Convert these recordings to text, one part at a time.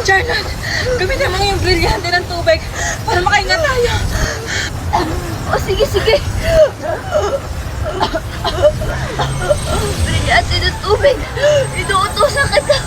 Charlotte, gamitin mo yung brilyante ng tubig para makahinga tayo. O sige, sige. Brilyante ng tubig. Inuutosan kita.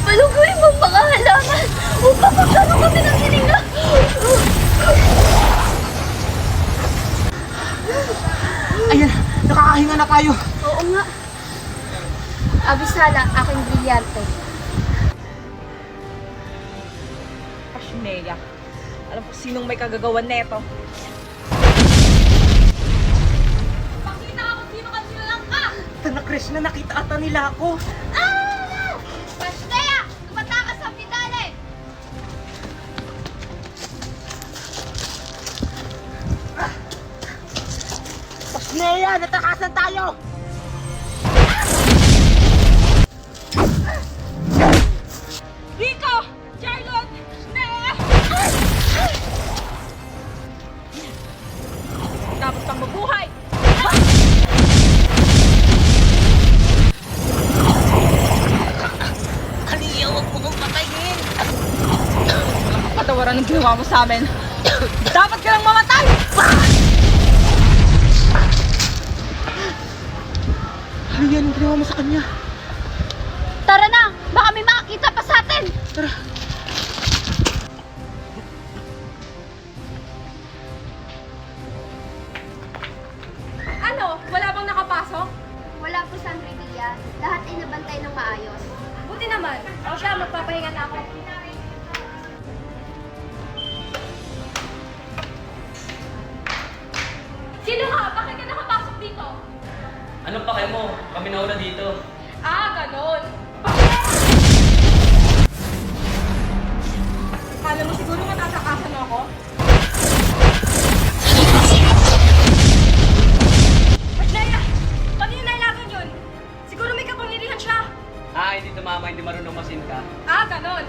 Maluguin mo mga halaman upang magkaroon kami ng hininga. Ayan, nakakahinga na tayo. Oo nga. Abisala, aking brilyante. Pashnea, alam ko sinong may kagagawan neto. Pakita ako sino kanila lang ka! Tana, Krishna, nakita ata nila ako. Pashnea! Tumatakas sa pidali! Pashnea, natakasan tayo! Rico! Charlotte! Pashnea! Dapat kang mabuhay! Aliya, huwag mo kong patayin! Patawaran ng ginawa mo sa amin. Dapat ka lang mamatay! Aliya, anong ginawa mo sa kanya? Tara na! Baka may makakita pa sa atin! Tara! Ano? Wala bang nakapasok? Wala po, Sandra Villa. Lahat ay nabantay ng maayos. Buti naman. O siya, magpapahinga na ako. Sino ka? Bakit ka nakapasok dito? Anong pake mo? Kami nauna dito. Ah, ganon. Kala mo siguro matatakasan mo ako? Pashlea! Kanina nailagan yun. Siguro may kapangyarihan siya. Ah, hindi tumama, hindi marunong masinta. Ah, ganon.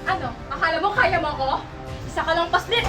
Ano? Akala mo kaya mo ako? Isa ka lang paslit!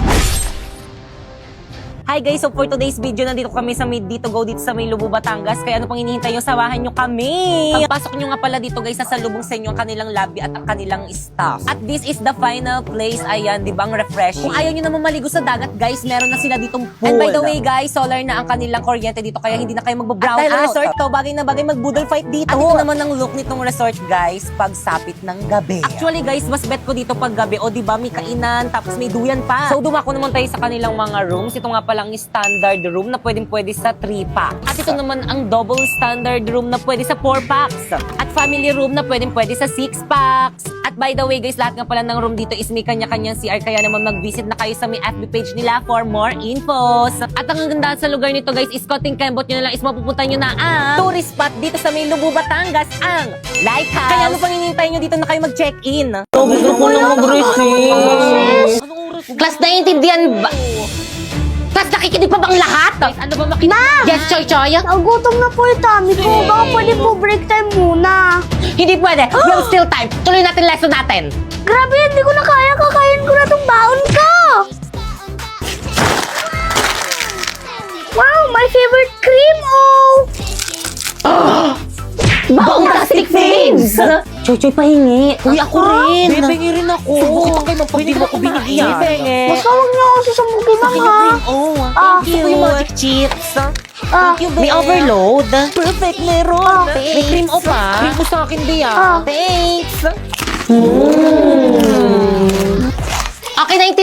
Hi guys, so for today's video, nandito kami sa May Dito Go dito sa May Lubo, Batangas. Kaya ano pang hinihintay nyo, samahan nyo kami. Pagpasok nyo nga pala dito guys, sasalubong sa inyo ang kanilang lobby at ang kanilang staff. At this is the final place, ayan, di ba, ang refreshing. Kung ayaw nyo naman maligo sa dagat guys, meron na sila ditong pool. And by the way guys, solar na ang kanilang kuryente dito, kaya hindi na kayo magbo-brown out. Dahil resort to, bagay na bagay mag-boodle fight dito. At ito naman ang look nitong resort guys, pagsapit ng gabi. Actually guys, mas bet ko dito pag gabi, o di ba, may kainan, tapos may duyan pa. So dumako naman tayo sa kanilang mga rooms. Ito nga palang standard room na pwede sa 3 packs. At ito naman ang double standard room na pwede sa 4 packs. At family room na pwede sa 6 packs. At by the way guys, lahat nga pala ng room dito is may kanya-kanyang CR, kaya naman mag-visit na kayo sa may FB page nila for more infos. At ang ganda sa lugar nito guys is konting kembot nyo na lang is mapupunta nyo na ang tourist spot dito sa may Lubo, Batangas, ang Lighthouse. Kaya ano pang hinihintay nyo dito na kayo mag-check-in? Gusto ko na mag-receive. Class, naiintindihan ba? Class, nakikinig pa bang lahat? Guys, ano ba makinig? Ma! Yes, Choy Choy? Nagutom na po yung tummy ko. Baka pwede po break time muna. Hindi pwede. We have still time. Tuloy natin lesson natin. Grabe, hindi ko na kaya. Kakain ko na tong baon ko. Wow, my favorite cream, oh! Baong plastic things! Choy Choy, pahingi. Uy, ako rin. Bibingi rin ako. Subukin ko kayo, pag di mo ako binigyan. Basta huwag niyo ako susambugin lang, ha? Oh, Ah, thank you. Gusto ko yung magic chips. Ah, Thank you, May overload. Perfect, meron. May cream o pa. Cream mo sa akin, Bea. Ah. Thanks. Okay na yung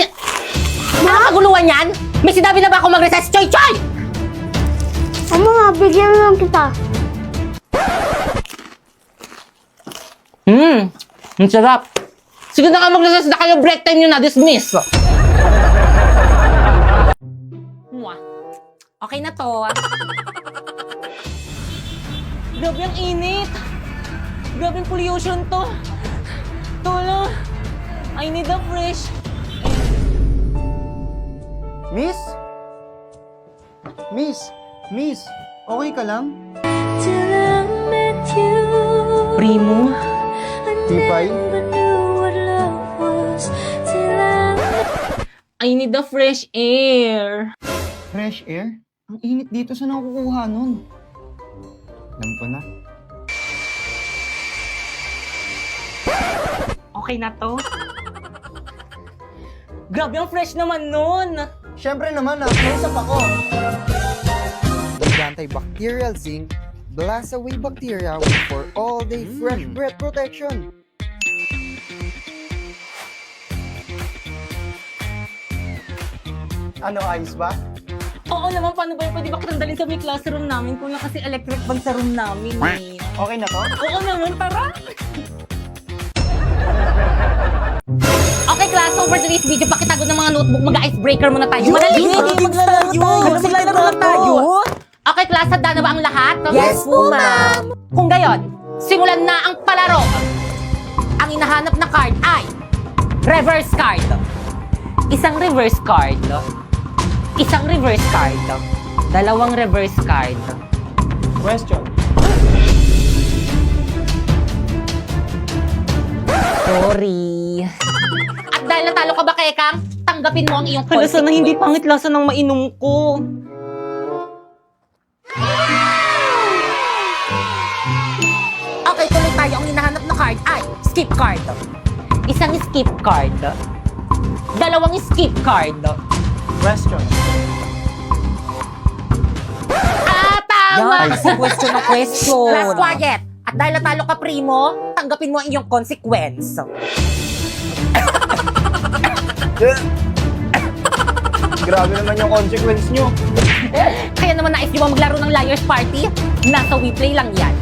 Ano kaguluhan yan? May sinabi na ba ako mag-recess? Choy Choy! Ano nga, bigyan lang kita. Ang sarap. Sige na ka mag-recess na kayo, break time nyo na, dismiss. Mwah. Okay na to. Grabe ang init. Grabe ang pollution to. Tulong. I need a fresh. Miss? Miss? Miss? Okay ka lang? Primo. Tipay? I need a fresh air. Fresh air? Ang init dito, saan ako kukuha nun? Alam ko na. Okay na to. Grabe, ang fresh naman nun. Siyempre naman, close up ako. With antibacterial zinc, blast away bacteria for all-day fresh breath protection. Ano, ayos ba? Oo naman, paano ba yun? Pwede ba kitang dalhin sa may classroom namin? Kulang kasi electric ban sa room namin eh. Okay na to? Oo naman, tara! Okay class, so for today's video, pakitago ng mga notebook, mag-icebreaker muna tayo. Madali! Maglalaro tayo. Maglalaro lang tayo. Okay class, handa na ba ang lahat? Yes po, ma'am. Kung gayon, simulan na ang palaro. Ang hinahanap na card ay reverse card. Isang reverse card. Isang reverse card. Dalawang reverse card. Question. Sorry. At dahil natalo ka ba, Kekang, tanggapin mo ang iyong Hala, sana hindi consequence. pangit lasa ng mainom ko. Okay, tuloy tayo. Ang hinahanap na card ay skip card. Isang skip card. Dalawang skip card. Question. Tama! Yan, kasi question na question. Last quiet. At dahil natalo ka, Primo, tanggapin mo ang iyong consequence. Grabe naman yung consequence nyo. Kaya naman nais niyo ba maglaro ng Liar's Party? Nasa WePlay lang yan.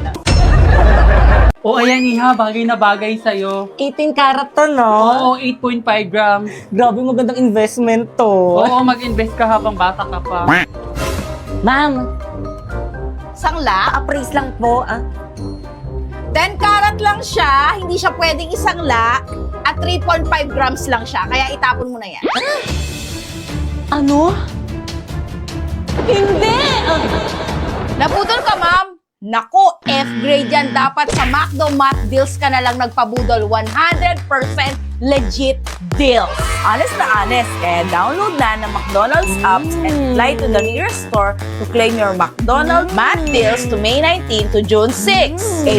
O ayan Iha, bagay na bagay sa'yo. 18 karat to, no? Oo, 8.5 grams. Grabe, magandang investment to. Oo, mag-invest ka habang bata ka pa. Ma'am, Sangla? appraise lang po. 10 karat lang siya, hindi siya pwedeng isangla, at 3.5 grams lang siya, kaya itapon mo na yan. Ano? Hindi! Naputol ka, ma'am? Nako, F-grade yan. Dapat sa McDo Math Deals ka na lang nagpabudol. 100% legit deals. Honest na honest. Kaya download na ng McDonald's apps and fly to the nearest store to claim your McDonald's Math Deals to May 19 to June 6. A+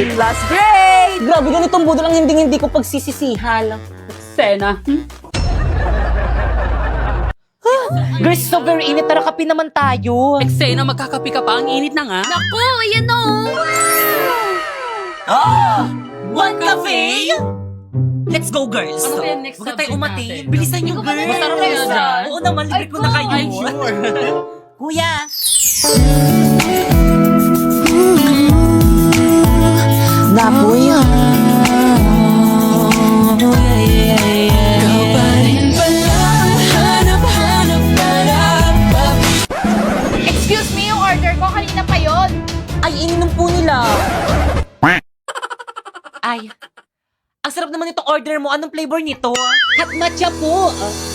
grade! Grabe, ganitong budol ang hindi ko pagsisisihan. Sena. Girls, so very init. Tara, kape naman tayo. Eksena, magkakapi ka pa. Ang init na nga. Nako, ayan o! One cafe? Let's go, girls. Ano kaya next Huwag na tayo subject umati. natin? Bilisan nyo, girls. Masarap kaya dyan? Oo naman, libre ko na kayo. Ay, sure. Kuya. Napoy. Excuse me, yung order ko kanina pa yon. Ay, ininom po nila. Ay, ang sarap naman itong order mo. Anong flavor nito? Hot matcha po.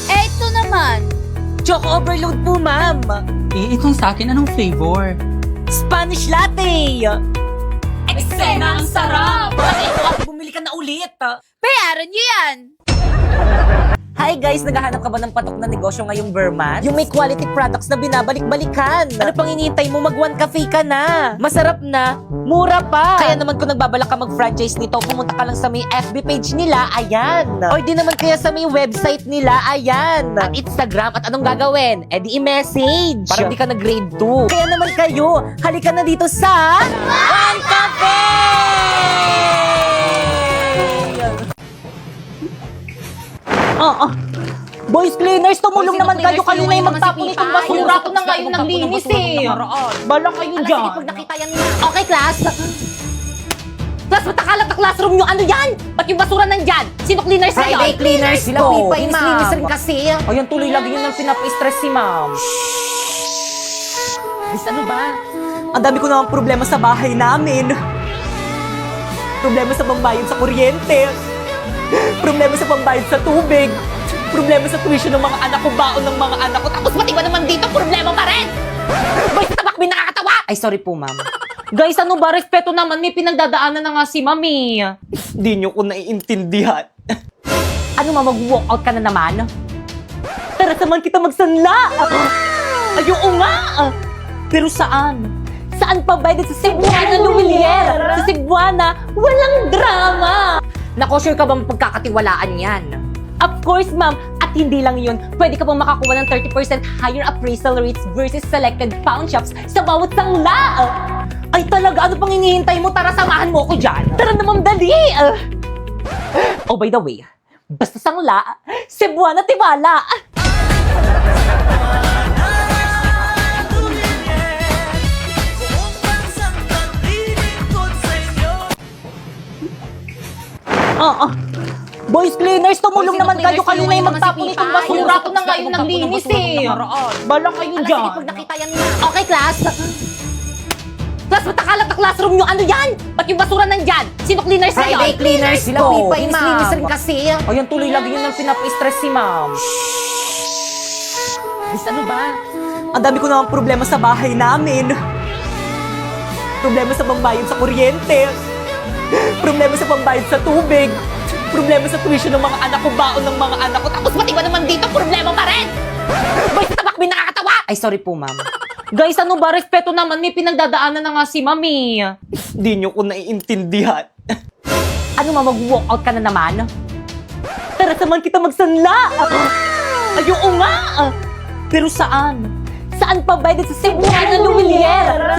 Eh, ito naman. Choco overload po, ma'am. Eh, itong sa akin, anong flavor? Spanish latte. Eksena, ang sarap. Bakit ito ako bumili ka na ulit? Bayaran niyo yan. Hi guys, naghahanap ka ba ng patok na negosyo ngayong Verman? Yung may quality products na binabalik-balikan. Ano pang hinihintay mo? Mag-one cafe ka na. Masarap na, mura pa. Kaya naman kung nagbabalak ka mag-franchise nito, pumunta ka lang sa may FB page nila, ayan. Or di naman kaya sa may website nila, ayan. At Instagram, at anong gagawin? Eh di i-message. Para di ka nag-grade 2. Kaya naman kayo, halika na dito sa One Cafe! Boys cleaners, tumulong Sino naman kayo. cleaners? Kayo na yung Yung magtapon mga itong sipipay. basura ko na ngayon ng linis eh. Bala kayo Alam, dyan. sige, pag nakita yan nila. Okay, class. Class, matakalat na classroom nyo. Ano yan? Ba't yung basura nandyan? Sino cleaners na Friday yun? cleaners Sila po. pipay, Miss ma'am. Linis rin kasi. Ayan, tuloy lagi yun ang pinapa-stress si ma'am. Miss, ano ba? Ang dami ko naman problema sa bahay namin. Problema sa pambayad sa kuryente. Problema sa pambayad sa tubig. Problema sa tuition ng mga anak ko, baon ng mga anak ko. Tapos pati ba naman dito, problema pa rin! Boy, sa tabak, nakakatawa! Ay, sorry po, ma'am. Guys, ano ba? Respeto naman. May pinagdadaanan na nga si mami. Di nyo ko naiintindihan. Ano, ma'am? Mag-walkout ka na naman? Tara, samahan kita magsanla! Ayoko nga! Pero saan? Saan pa ba? Sa Cebuana, Lumilier! Sa Cebuana, walang drama! Nako, sure ka ba pagkakatiwalaan yan? Of course, ma'am. At hindi lang yun, pwede ka pang makakuha ng 30% higher appraisal rates versus selected pawn shops sa bawat sangla. Ay talaga, ano pang hinihintay mo? Tara, samahan mo ko dyan. Tara naman, dali. Oh, by the way, basta sangla, Cebuana tiwala. Boys cleaners, tumulong Boys, naman cleaners, kayo na yung tulungan magtapon naman si itong Pipay. basura. Ito na nga yung naglinis eh. Balang kayo Alam, dyan. sige, pag nakita yan nila. Okay, class. Class, ba't nakalat na classroom nyo? Ano yan? Ba't yung basura nandyan? Sino cleaners na Friday yun? cleaners Sila po. Pipay, Miss ma'am. Linis rin kasi. Ayan, tuloy lagi yun ang pinapa-stress si ma'am. Miss, ano ba? Ang dami ko naman problema sa bahay namin. Problema sa pambayad sa kuryente. Problema sa pambayad sa tubig. Problema sa tuition ng mga anak ko, baon ng mga anak ko. Tapos pati ba naman dito, problema pa rin! Boy, sa tabak, may nakakatawa! Ay, sorry po, ma'am. Guys, ano ba? Respeto naman. May pinagdadaanan na nga si mami. Di nyo ko naiintindihan. Ano, ma'am? Mag-walkout ka na naman? Tara, samahan kita magsanla! Ayoko nga! Pero saan? Saan pa ba? Sa Cebuana Lumiere!